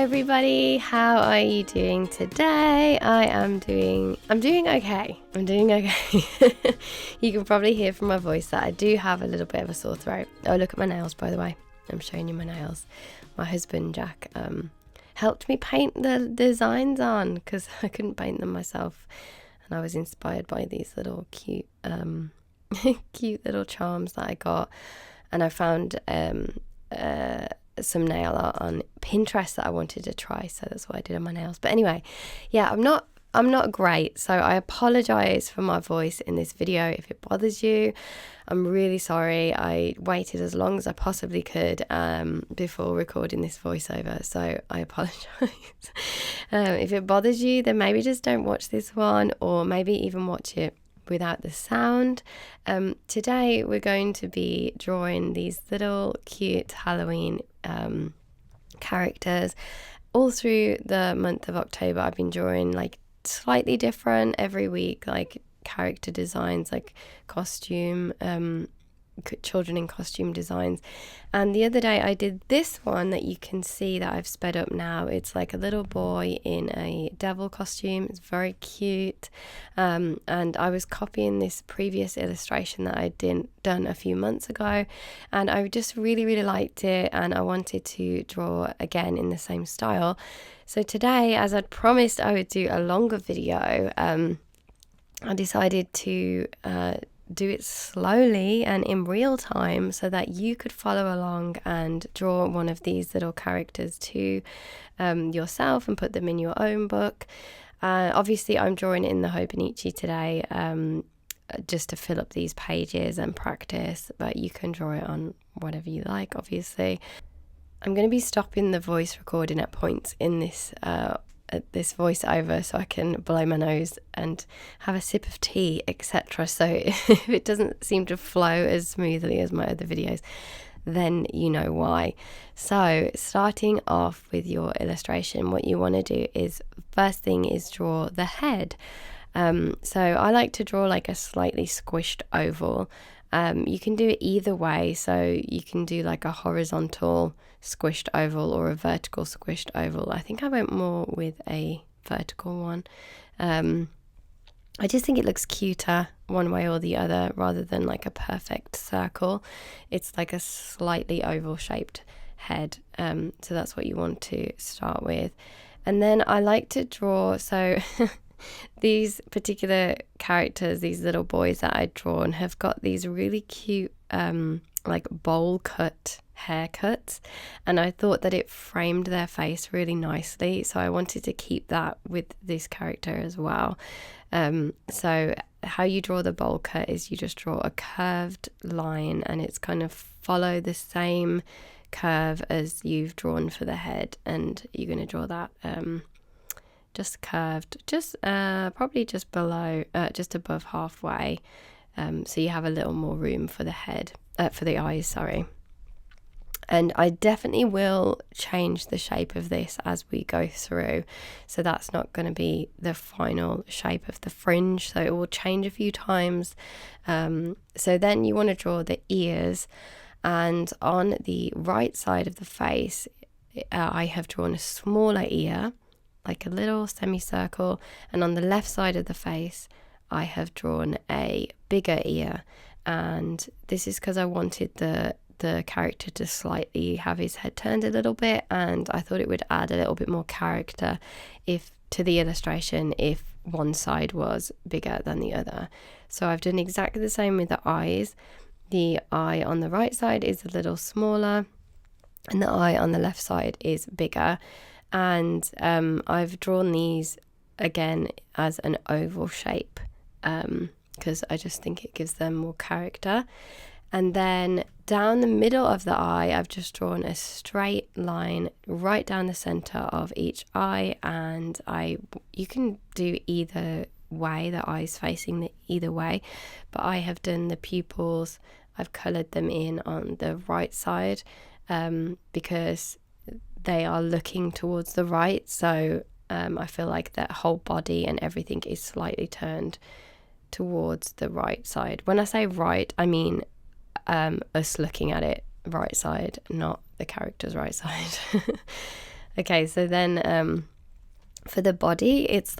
everybody, how are you doing today? I'm doing okay. You can probably hear from my voice that I do have a little bit of a sore throat. Oh, look at my nails, by the way. I'm showing you my nails. My husband Jack helped me paint the designs on because I couldn't paint them myself, and I was inspired by these little cute cute little charms that I got, and I found some nail art on Pinterest that I wanted to try, so that's what I did on my nails. But anyway, yeah, I'm not great, so I apologize for my voice in this video if it bothers you. I'm really sorry. I waited as long as I possibly could before recording this voiceover, so I apologize. If it bothers you, then maybe just don't watch this one, or maybe even watch it without the sound. Today we're going to be drawing these little cute Halloween characters. All through the month of October I've been drawing like slightly different every week, like character designs, like costume children in costume designs. And the other day I did this one that you can see that I've sped up now. It's like a little boy in a devil costume. It's very cute, and I was copying this previous illustration that I'd done a few months ago, and I just really liked it, and I wanted to draw again in the same style. So today, as I'd promised I would do a longer video, I decided to do it slowly and in real time so that you could follow along and draw one of these little characters to yourself and put them in your own book. Obviously I'm drawing in the Hobonichi today just to fill up these pages and practice, but you can draw it on whatever you like, obviously. I'm going to be stopping the voice recording at points in this voiceover so I can blow my nose and have a sip of tea, etc. So if it doesn't seem to flow as smoothly as my other videos, then you know why. So starting off with your illustration, what you want to do is, first thing is draw the head. So I like to draw like a slightly squished oval. You can do it either way, so you can do like a horizontal squished oval or a vertical squished oval. I think I went more with a vertical one. I just think it looks cuter one way or the other rather than like a perfect circle. It's like a slightly oval shaped head, so that's what you want to start with. And then I like to draw, so these particular characters, these little boys that I'd drawn, have got these really cute like bowl cut haircuts, and I thought that it framed their face really nicely, so I wanted to keep that with this character as well. So how you draw the bowl cut is you just draw a curved line, and it's kind of follow the same curve as you've drawn for the head, and you're going to draw that just curved, just probably just below, just above halfway, so you have a little more room for the head, for the eyes, sorry. And I definitely will change the shape of this as we go through, so that's not going to be the final shape of the fringe, so it will change a few times. So then you want to draw the ears, and on the right side of the face I have drawn a smaller ear, like a little semicircle, and on the left side of the face I have drawn a bigger ear, and this is because I wanted the character to slightly have his head turned a little bit, and I thought it would add a little bit more character to the illustration if one side was bigger than the other. So I've done exactly the same with the eyes. The eye on the right side is a little smaller and the eye on the left side is bigger, and I've drawn these again as an oval shape because I just think it gives them more character. And then down the middle of the eye I've just drawn a straight line right down the center of each eye, and you can do either way, the eyes facing either way, but I have done the pupils, I've colored them in on the right side because they are looking towards the right, so I feel like that whole body and everything is slightly turned towards the right side. When I say right, I mean us looking at it right side, not the character's right side. Okay, so then for the body, it's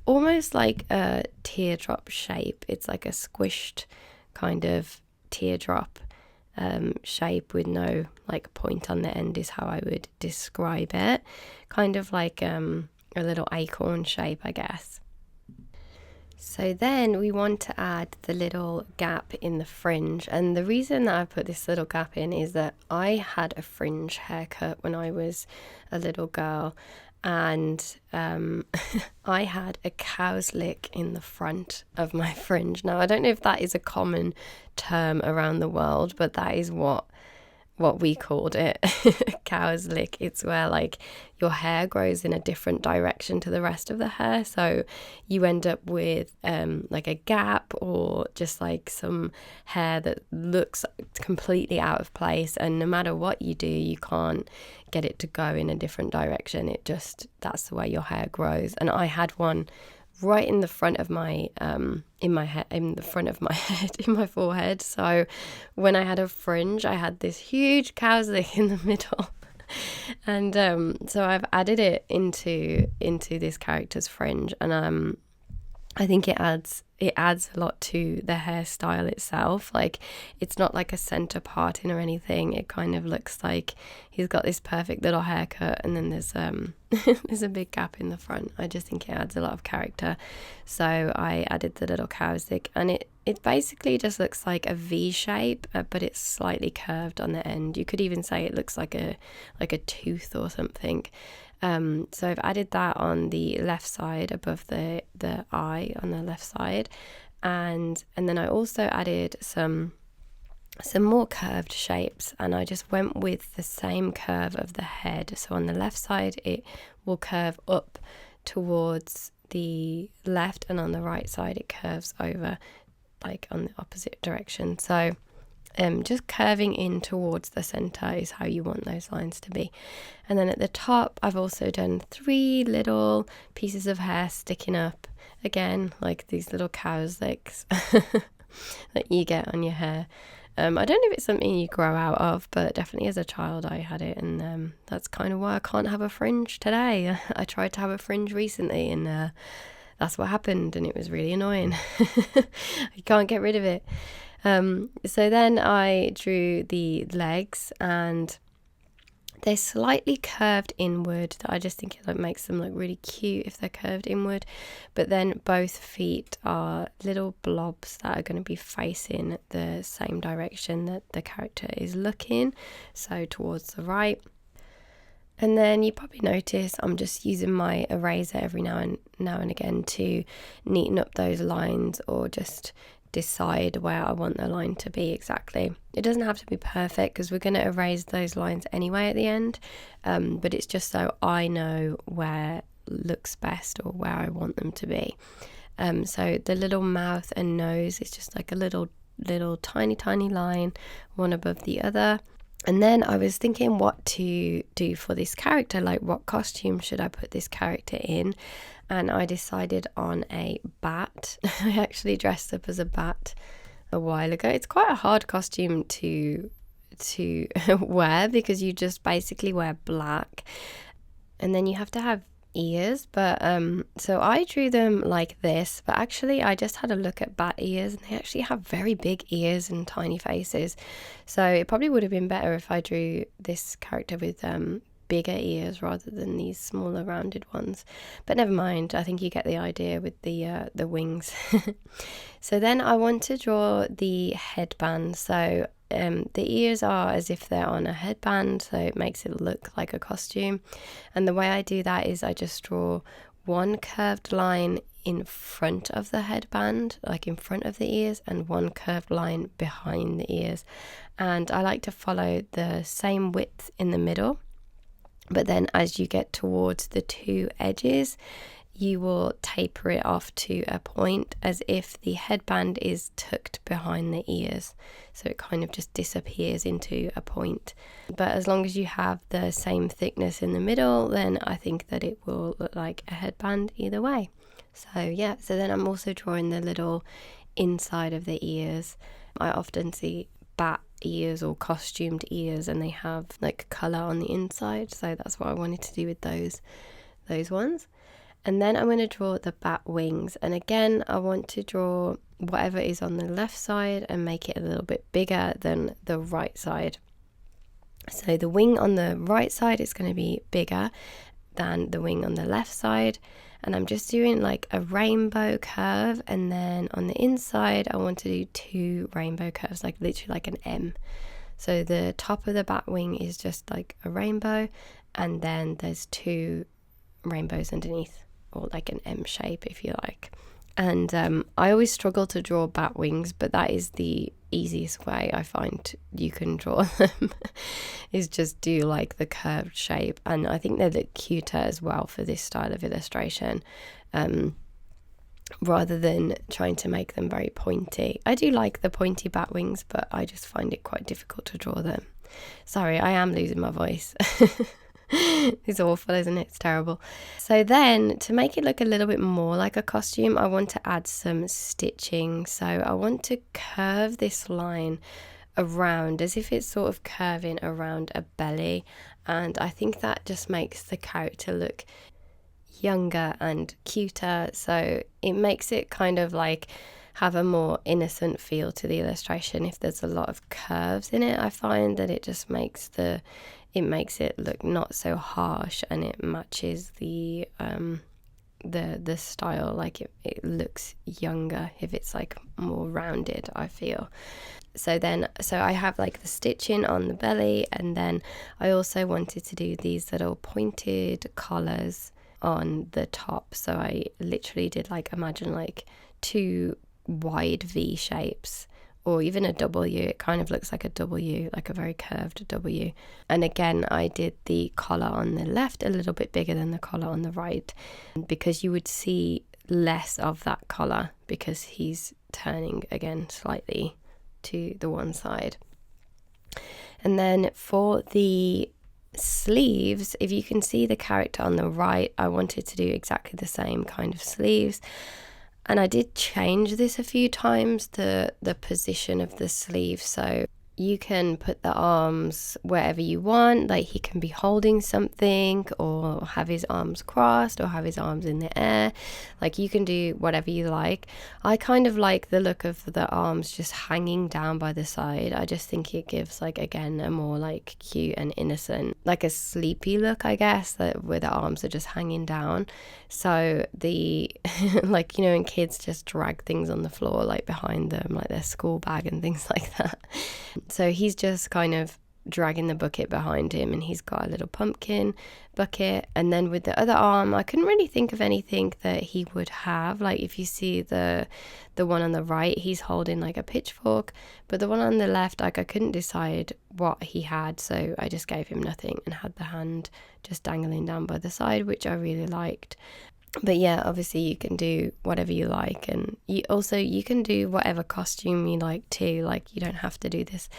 almost like a teardrop shape. It's like a squished kind of teardrop shape with no like point on the end is how I would describe it. Kind of like a little acorn shape, I guess. So then we want to add the little gap in the fringe, and the reason that I put this little gap in is that I had a fringe haircut when I was a little girl, and I had a cow's lick in the front of my fringe. Now, I don't know if that is a common term around the world, but that is what we called it. Cow's lick. It's where like your hair grows in a different direction to the rest of the hair, so you end up with like a gap or just like some hair that looks completely out of place, and no matter what you do, you can't get it to go in a different direction. That's the way your hair grows. And I had one right in the front of my in my forehead. So when I had a fringe, I had this huge cow's lick in the middle. And so I've added it into this character's fringe, and I think it adds a lot to the hairstyle itself. Like, it's not like a center parting or anything. It kind of looks like he's got this perfect little haircut, and then there's there's a big gap in the front. I just think it adds a lot of character. So I added the little cow's lick, and it basically just looks like a V shape, but it's slightly curved on the end. You could even say it looks like a tooth or something. So I've added that on the left side above the eye on the left side, and then I also added some more curved shapes, and I just went with the same curve of the head. So on the left side it will curve up towards the left, and on the right side it curves over like on the opposite direction. So just curving in towards the center is how you want those lines to be. And then at the top, I've also done 3 little pieces of hair sticking up, again, like these little cow's licks that you get on your hair. I don't know if it's something you grow out of, but definitely as a child I had it, and that's kind of why I can't have a fringe today. I tried to have a fringe recently, and that's what happened, and it was really annoying. You can't get rid of it. So then I drew the legs, and they're slightly curved inward. I just think it makes them look really cute if they're curved inward. But then both feet are little blobs that are going to be facing the same direction that the character is looking, so towards the right. And then you probably notice I'm just using my eraser every now and again to neaten up those lines, or just decide where I want the line to be exactly. It doesn't have to be perfect because we're going to erase those lines anyway at the end, but it's just so I know where looks best or where I want them to be. So the little mouth and nose is just like a little tiny line, one above the other. And then I was thinking what to do for this character, like what costume should I put this character in, and I decided on a bat. I actually dressed up as a bat a while ago. It's quite a hard costume to wear because you just basically wear black, and then you have to have ears, but so I drew them like this, but actually I just had a look at bat ears, and they actually have very big ears and tiny faces, so it probably would have been better if I drew this character with bigger ears rather than these smaller rounded ones, but never mind. I think you get the idea with the wings. So then I want to draw the headband. So the ears are as if they're on a headband, so it makes it look like a costume. And the way I do that is I just draw one curved line in front of the headband, like in front of the ears, and one curved line behind the ears. And I like to follow the same width in the middle, but then as you get towards the 2 edges, you will taper it off to a point as if the headband is tucked behind the ears. So it kind of just disappears into a point. But as long as you have the same thickness in the middle, then I think that it will look like a headband either way. So yeah, so then I'm also drawing the little inside of the ears. I often see bat ears or costumed ears, and they have like colour on the inside, so that's what I wanted to do with those ones. And then I'm going to draw the bat wings, and again I want to draw whatever is on the left side and make it a little bit bigger than the right side. So the wing on the right side is going to be bigger than the wing on the left side, and I'm just doing like a rainbow curve, and then on the inside I want to do 2 rainbow curves, like literally like an M. So the top of the bat wing is just like a rainbow, and then there's 2 rainbows underneath, or like an M shape if you like. And I always struggle to draw bat wings, but that is the easiest way I find you can draw them is just do like the curved shape, and I think they look cuter as well for this style of illustration, rather than trying to make them very pointy. I do like the pointy bat wings, but I just find it quite difficult to draw them. Sorry, I am losing my voice. It's awful, isn't it? It's terrible. So then, to make it look a little bit more like a costume, I want to add some stitching. So I want to curve this line around as if it's sort of curving around a belly, and I think that just makes the character look younger and cuter, so it makes it kind of like have a more innocent feel to the illustration. If there's a lot of curves in it, I find that it just makes it look not so harsh, and it matches the style. Like it looks younger if it's like more rounded, I feel. So I have like the stitching on the belly, and then I also wanted to do these little pointed collars on the top. So I literally did like, imagine like 2 wide V shapes, or even a W. It kind of looks like a W, like a very curved W. And again, I did the collar on the left a little bit bigger than the collar on the right, because you would see less of that collar because he's turning again slightly to the one side. And then for the sleeves, if you can see the character on the right, I wanted to do exactly the same kind of sleeves. And I did change this a few times, the position of the sleeve. So you can put the arms wherever you want, like he can be holding something, or have his arms crossed, or have his arms in the air. Like you can do whatever you like. I kind of like the look of the arms just hanging down by the side. I just think it gives, like, again, a more like cute and innocent, like a sleepy look, I guess, that where the arms are just hanging down. So the like, you know, when kids just drag things on the floor like behind them, like their school bag and things like that. So he's just kind of dragging the bucket behind him, and he's got a little pumpkin bucket. And then with the other arm, I couldn't really think of anything that he would have. Like if you see the one on the right, he's holding like a pitchfork, but the one on the left, like I couldn't decide what he had, so I just gave him nothing and had the hand just dangling down by the side, which I really liked. But yeah, obviously you can do whatever you like, and you can do whatever costume you like too. Like you don't have to do this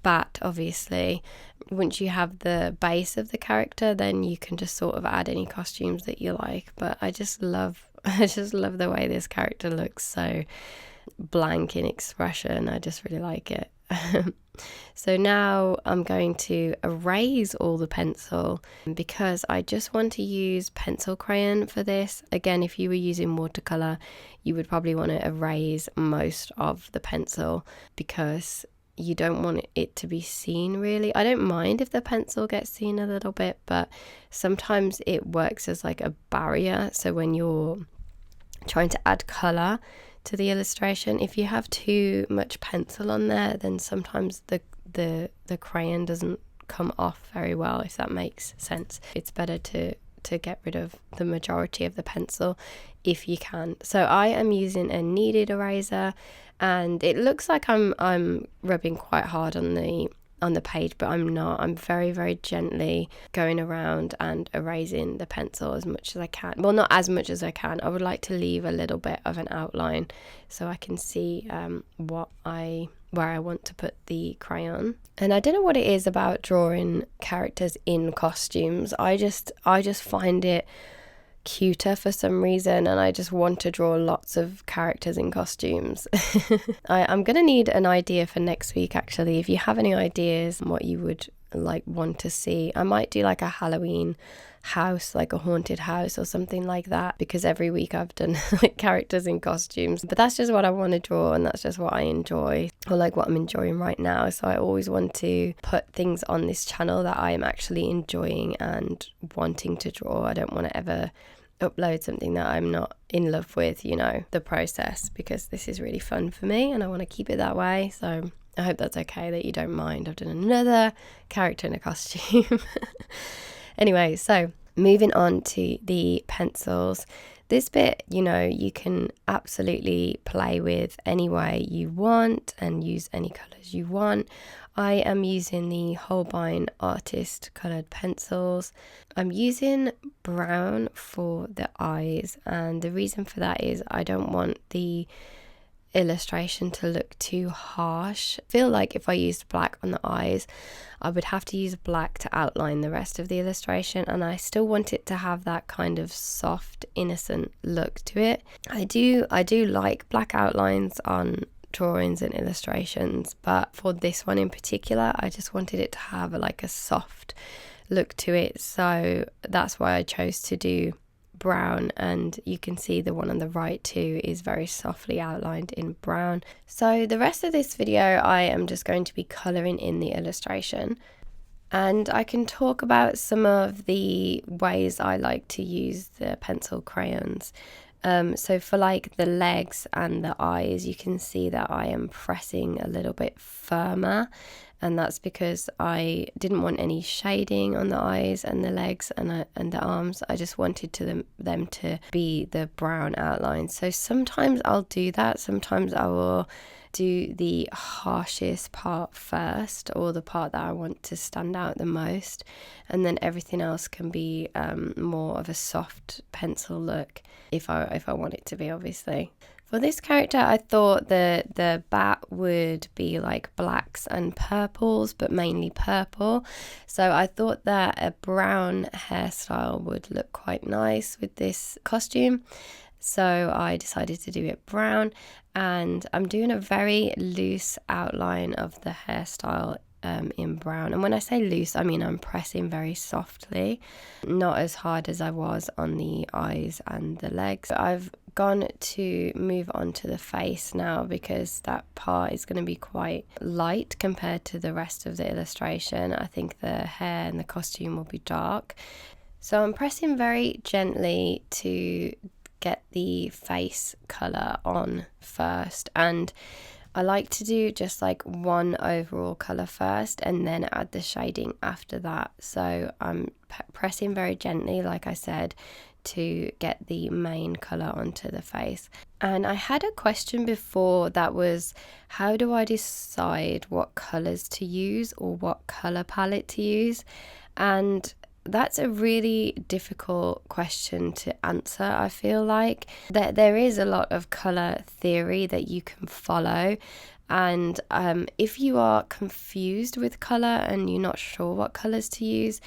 bat, obviously. Once you have the base of the character, then you can just sort of add any costumes that you like. But I just love the way this character looks, so blank in expression. I just really like it. So now I'm going to erase all the pencil, because I just want to use pencil crayon for this. Again, if you were using watercolor, you would probably want to erase most of the pencil, because you don't want it to be seen really. I don't mind if the pencil gets seen a little bit, but sometimes it works as like a barrier. So when you're trying to add color to the illustration, if you have too much pencil on there, then sometimes the crayon doesn't come off very well, if that makes sense. It's better to get rid of the majority of the pencil if you can. So I am using a kneaded eraser, and it looks like I'm rubbing quite hard on the page, but I'm not. I'm very, very gently going around and erasing the pencil as much as I can. Well, not as much as I can. I would like to leave a little bit of an outline so I can see where I want to put the crayon. And I don't know what it is about drawing characters in costumes. I just find it cuter for some reason, and I just want to draw lots of characters in costumes. I'm gonna need an idea for next week actually. If you have any ideas on what you would like want to see, I might do like a Halloween house, like a haunted house or something like that, because every week I've done like characters in costumes, but that's just what I want to draw, and that's just what I enjoy, or like what I'm enjoying right now. So I always want to put things on this channel that I am actually enjoying and wanting to draw. I don't want to ever upload something that I'm not in love with, you know, the process, because this is really fun for me and I want to keep it that way. So I hope that's okay, that you don't mind. I've done another character in a costume. Anyway, so moving on to the pencils. This bit, you know, you can absolutely play with any way you want and use any colours you want. I am using the Holbein artist coloured pencils. I'm using brown for the eyes, and the reason for that is I don't want the illustration to look too harsh. I feel like if I used black on the eyes, I would have to use black to outline the rest of the illustration, and I still want it to have that kind of soft, innocent look to it. I do like black outlines on drawings and illustrations, but for this one in particular, I just wanted it to have like a soft look to it, so that's why I chose to do brown, and you can see the one on the right too is very softly outlined in brown. So the rest of this video I am just going to be colouring in the illustration, and I can talk about some of the ways I like to use the pencil crayons. So for like the legs and the eyes, you can see that I am pressing a little bit firmer, and that's because I didn't want any shading on the eyes and the legs and the arms. I just wanted them to be the brown outline. So sometimes I'll do that. Sometimes I will do the harshest part first, or the part that I want to stand out the most, and then everything else can be more of a soft pencil look if I want it to be, obviously. For this character, I thought the bat would be like blacks and purples, but mainly purple. So I thought that a brown hairstyle would look quite nice with this costume. So I decided to do it brown, and I'm doing a very loose outline of the hairstyle in brown. And when I say loose, I mean I'm pressing very softly, not as hard as I was on the eyes and the legs. I've gone to move on to the face now, because that part is going to be quite light compared to the rest of the illustration. I think the hair and the costume will be dark. So I'm pressing very gently to get the face colour on first, and I like to do just like one overall colour first and then add the shading after that. So I'm pressing very gently, like I said, to get the main colour onto the face. And I had a question before that was, how do I decide what colours to use or what colour palette to use? And that's a really difficult question to answer. I feel like that there is a lot of colour theory that you can follow, and if you are confused with colour and you're not sure what colours to use,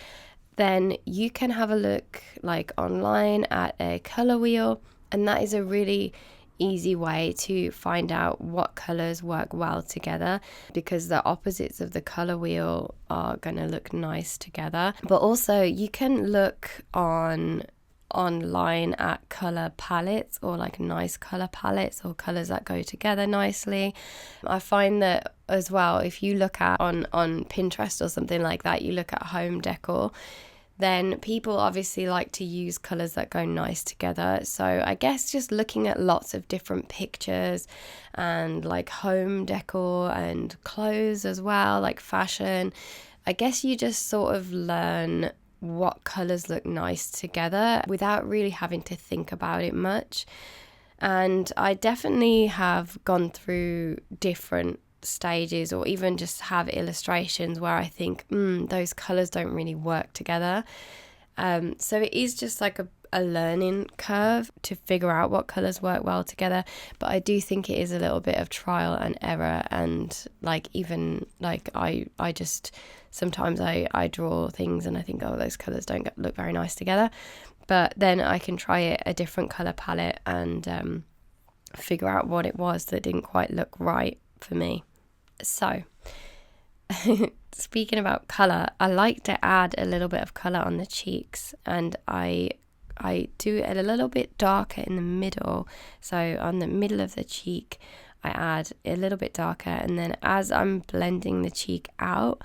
then you can have a look like online at a colour wheel, and that is a really easy way to find out what colours work well together, because the opposites of the colour wheel are going to look nice together. But also you can look online at colour palettes, or like nice colour palettes or colours that go together nicely. I find that as well, if you look at on Pinterest or something like that, you look at home decor, then people obviously like to use colours that go nice together. So I guess just looking at lots of different pictures and like home decor and clothes as well, like fashion, I guess you just sort of learn what colours look nice together without really having to think about it much. And I definitely have gone through different stages, or even just have illustrations where I think those colours don't really work together. So it is just like a learning curve to figure out what colours work well together, but I do think it is a little bit of trial and error, and like even like I just sometimes I draw things and I think, oh, those colours don't look very nice together. But then I can try it a different colour palette and figure out what it was that didn't quite look right for me. So speaking about colour, I like to add a little bit of colour on the cheeks, and I do it a little bit darker in the middle. So on the middle of the cheek I add a little bit darker, and then as I'm blending the cheek out,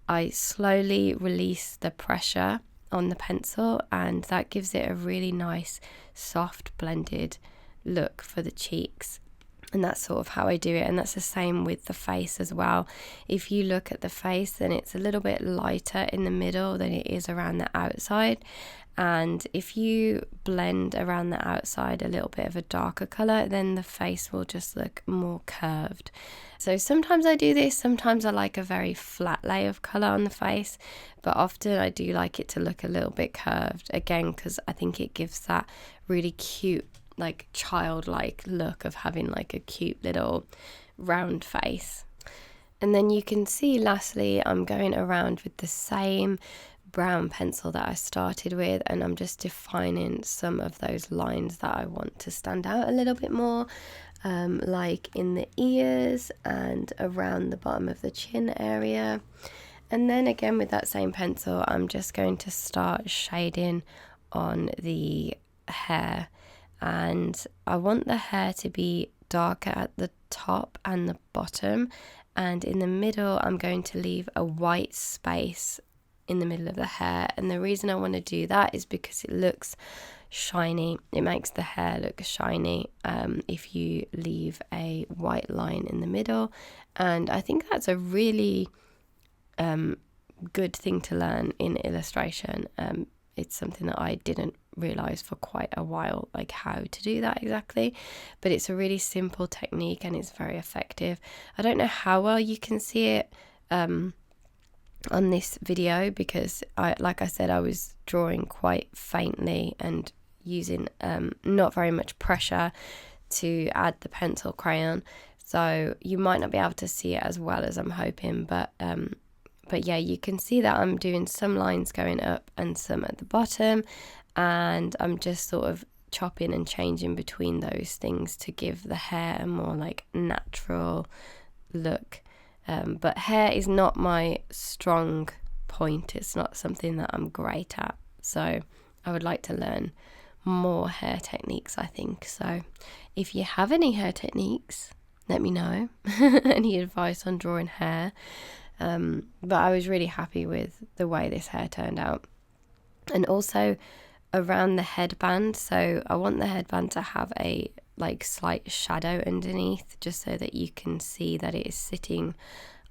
I slowly release the pressure on the pencil, and that gives it a really nice soft blended look for the cheeks. And that's sort of how I do it, and that's the same with the face as well. If you look at the face, then it's a little bit lighter in the middle than it is around the outside, and if you blend around the outside a little bit of a darker colour, then the face will just look more curved. So sometimes I do this, sometimes I like a very flat lay of colour on the face, but often I do like it to look a little bit curved, again because I think it gives that really cute, like childlike look of having like a cute little round face. And then you can see lastly I'm going around with the same brown pencil that I started with, and I'm just defining some of those lines that I want to stand out a little bit more, like in the ears and around the bottom of the chin area. And then again with that same pencil I'm just going to start shading on the hair, and I want the hair to be darker at the top and the bottom, and in the middle I'm going to leave a white space in the middle of the hair. And the reason I want to do that is because it looks shiny. It makes the hair look shiny if you leave a white line in the middle, and I think that's a really good thing to learn in illustration. It's something that I didn't realize for quite a while, like how to do that exactly, but it's a really simple technique and it's very effective. I don't know how well you can see it on this video because like I said, I was drawing quite faintly and using not very much pressure to add the pencil crayon, so you might not be able to see it as well as I'm hoping, but yeah, you can see that I'm doing some lines going up and some at the bottom, and I'm just sort of chopping and changing between those things to give the hair a more like natural look. But hair is not my strong point. It's not something that I'm great at, so I would like to learn more hair techniques, I think. So if you have any hair techniques, let me know. Any advice on drawing hair. But I was really happy with the way this hair turned out. And also around the headband, so I want the headband to have a like slight shadow underneath, just so that you can see that it is sitting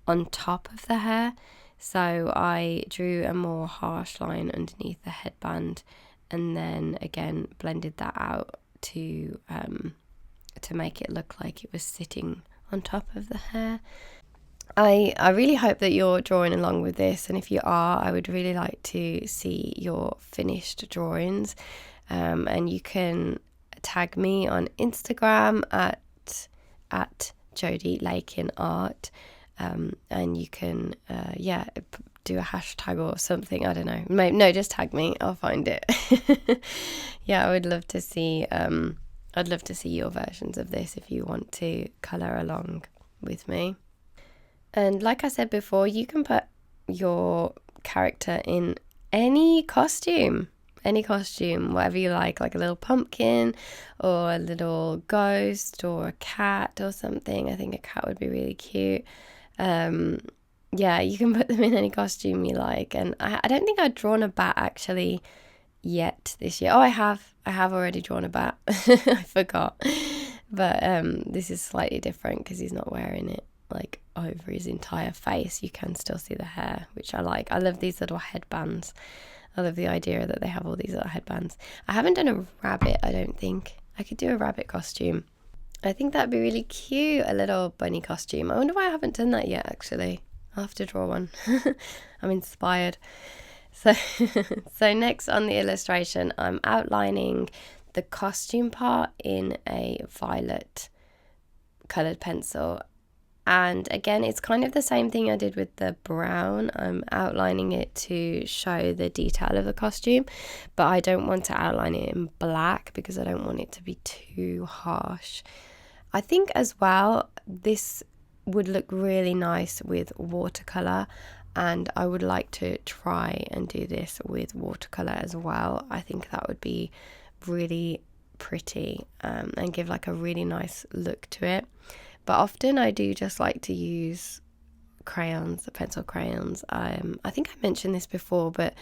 on top of the hair. So I drew a more harsh line underneath the headband, and then again blended that out to make it look like it was sitting on top of the hair. I really hope that you're drawing along with this, and if you are, I would really like to see your finished drawings, and you can tag me on Instagram at Jodi Lakin Art, and you can do a hashtag or something, I don't know, no, just tag me, I'll find it. Yeah, I would love to see I'd love to see your versions of this if you want to colour along with me. And like I said before, you can put your character in any costume, whatever you like a little pumpkin or a little ghost or a cat or something. I think a cat would be really cute. Yeah, you can put them in any costume you like. And I don't think I've drawn a bat actually yet this year. Oh, I have already drawn a bat. I forgot. But this is slightly different because he's not wearing it like over his entire face. You can still see the hair, which I like. I love these little headbands. I love the idea that they have all these little headbands. I haven't done a rabbit, I don't think. I could do a rabbit costume. I think that'd be really cute, a little bunny costume. I wonder why I haven't done that yet, actually. I'll have to draw one. I'm inspired. So next on the illustration, I'm outlining the costume part in a violet coloured pencil. And again, it's kind of the same thing I did with the brown. I'm outlining it to show the detail of the costume, but I don't want to outline it in black because I don't want it to be too harsh. I think as well, this would look really nice with watercolor, and I would like to try and do this with watercolor as well. I think that would be really pretty and give like a really nice look to it. But often I do just like to use crayons, the pencil crayons. I think I mentioned this before, but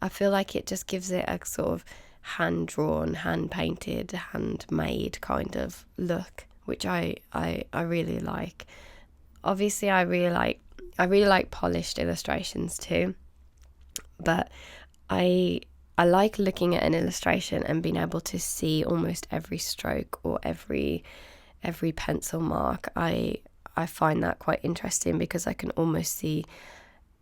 I feel like it just gives it a sort of hand-drawn, hand-painted, handmade kind of look, which I really like. Obviously, I really like polished illustrations too, but I like looking at an illustration and being able to see almost every stroke or every pencil mark. I find that quite interesting because I can almost see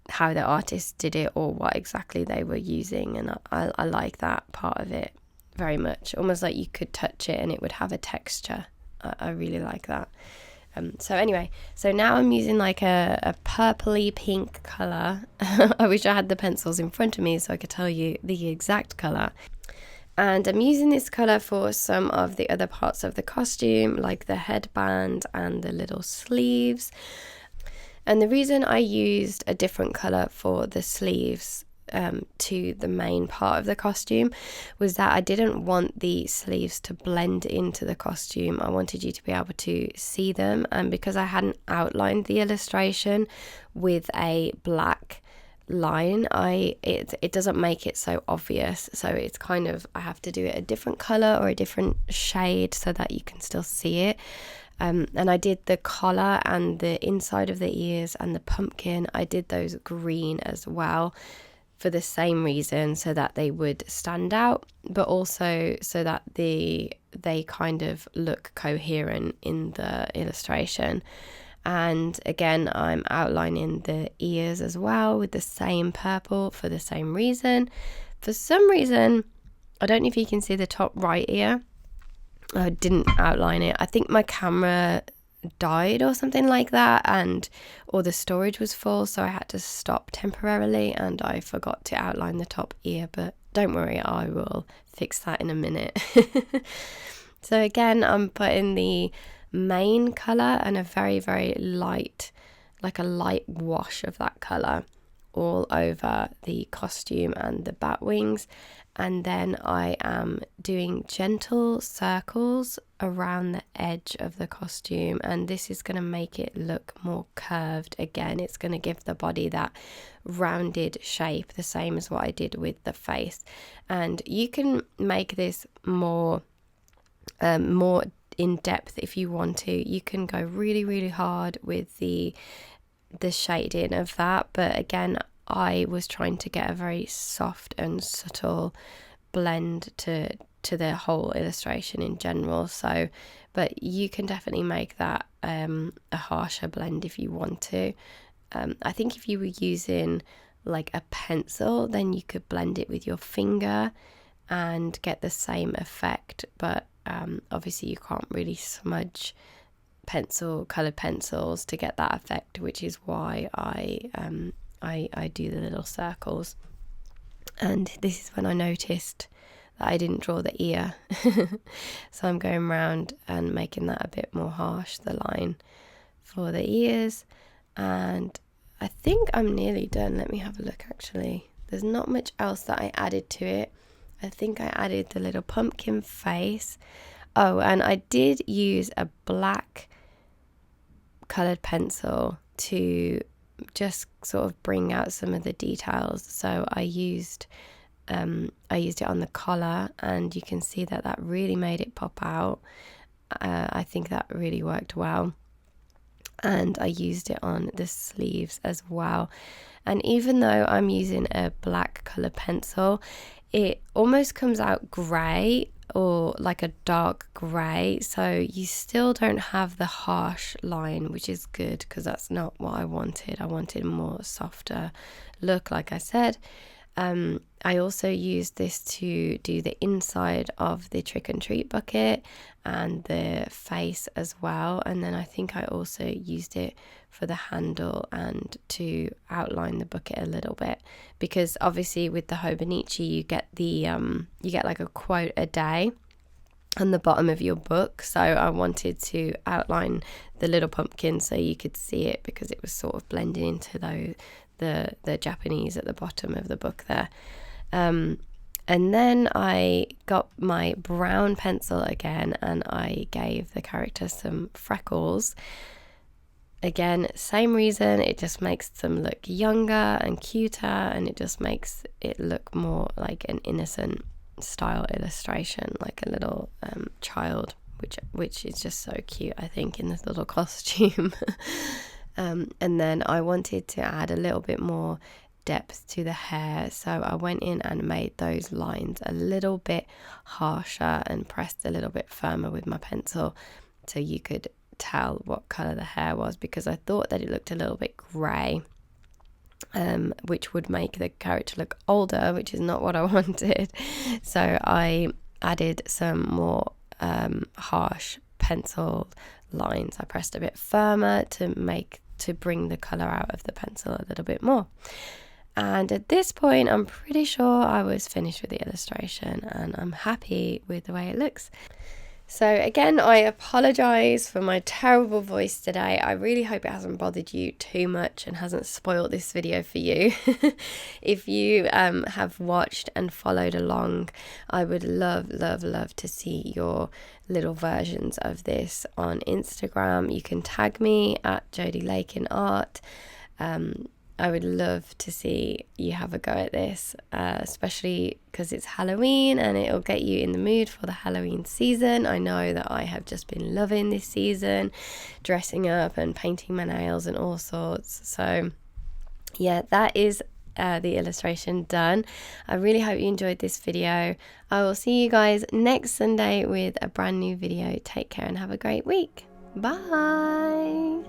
how the artist did it or what exactly they were using, and I like that part of it very much. Almost like you could touch it and it would have a texture. I really like that. So anyway, so now I'm using like a purpley pink colour. I wish I had the pencils in front of me so I could tell you the exact colour. And I'm using this colour for some of the other parts of the costume, like the headband and the little sleeves. And the reason I used a different colour for the sleeves to the main part of the costume was that I didn't want the sleeves to blend into the costume. I wanted you to be able to see them, and because I hadn't outlined the illustration with a black line, it doesn't make it so obvious, so it's kind of, I have to do it a different color or a different shade so that you can still see it. And I did the collar and the inside of the ears and the pumpkin, I did those green as well for the same reason, so that they would stand out, but also so that they kind of look coherent in the illustration. And again, I'm outlining the ears as well with the same purple for the same reason. For some reason, I don't know if you can see the top right ear, I didn't outline it. I think my camera died or something like that, or the storage was full, so I had to stop temporarily and I forgot to outline the top ear, but don't worry, I will fix that in a minute. So again, I'm putting the main colour and a very, very light, like a light wash of that colour all over the costume and the bat wings, and then I am doing gentle circles around the edge of the costume, and this is going to make it look more curved. Again, it's going to give the body that rounded shape, the same as what I did with the face. And you can make this more in depth if you want to. You can go really, really hard with the shading of that, but again, I was trying to get a very soft and subtle blend to the whole illustration in general. So, but you can definitely make that a harsher blend if you want to. I think if you were using like a pencil, then you could blend it with your finger and get the same effect, but obviously you can't really smudge coloured pencils to get that effect, which is why I do the little circles. And this is when I noticed that I didn't draw the ear. So I'm going around and making that a bit more harsh, the line for the ears. And I think I'm nearly done. Let me have a look actually. There's not much else that I added to it. I think I added the little pumpkin face. Oh, and I did use a black coloured pencil to just sort of bring out some of the details. So I used it on the collar, and you can see that really made it pop out. I think that really worked well. And I used it on the sleeves as well. And even though I'm using a black colour pencil, it almost comes out grey, or like a dark grey, so you still don't have the harsh line, which is good because that's not what I wanted. I wanted a more softer look, like I said. I also used this to do the inside of the trick and treat bucket and the face as well, and then I think I also used it for the handle and to outline the bucket a little bit, because obviously with the Hobonichi you get like a quote a day on the bottom of your book, so I wanted to outline the little pumpkin so you could see it, because it was sort of blending into the Japanese at the bottom of the book there. And then I got my brown pencil again and I gave the character some freckles. Again, same reason, it just makes them look younger and cuter, and it just makes it look more like an innocent style illustration, like a little child, which is just so cute, I think, in this little costume. And then I wanted to add a little bit more depth to the hair, so I went in and made those lines a little bit harsher and pressed a little bit firmer with my pencil so you could tell what colour the hair was, because I thought that it looked a little bit grey, which would make the character look older, which is not what I wanted. So I added some more harsh pencil lines. I pressed a bit firmer to bring the colour out of the pencil a little bit more. And at this point, I'm pretty sure I was finished with the illustration and I'm happy with the way it looks. So again, I apologise for my terrible voice today. I really hope it hasn't bothered you too much and hasn't spoiled this video for you. If you have watched and followed along, I would love to see your little versions of this on Instagram. You can tag me at Jodi Lakin Art. I would love to see you have a go at this, especially because it's Halloween and it'll get you in the mood for the Halloween season. I know that I have just been loving this season, dressing up and painting my nails and all sorts. So yeah, that is the illustration done. I really hope you enjoyed this video. I will see you guys next Sunday with a brand new video. Take care and have a great week. Bye.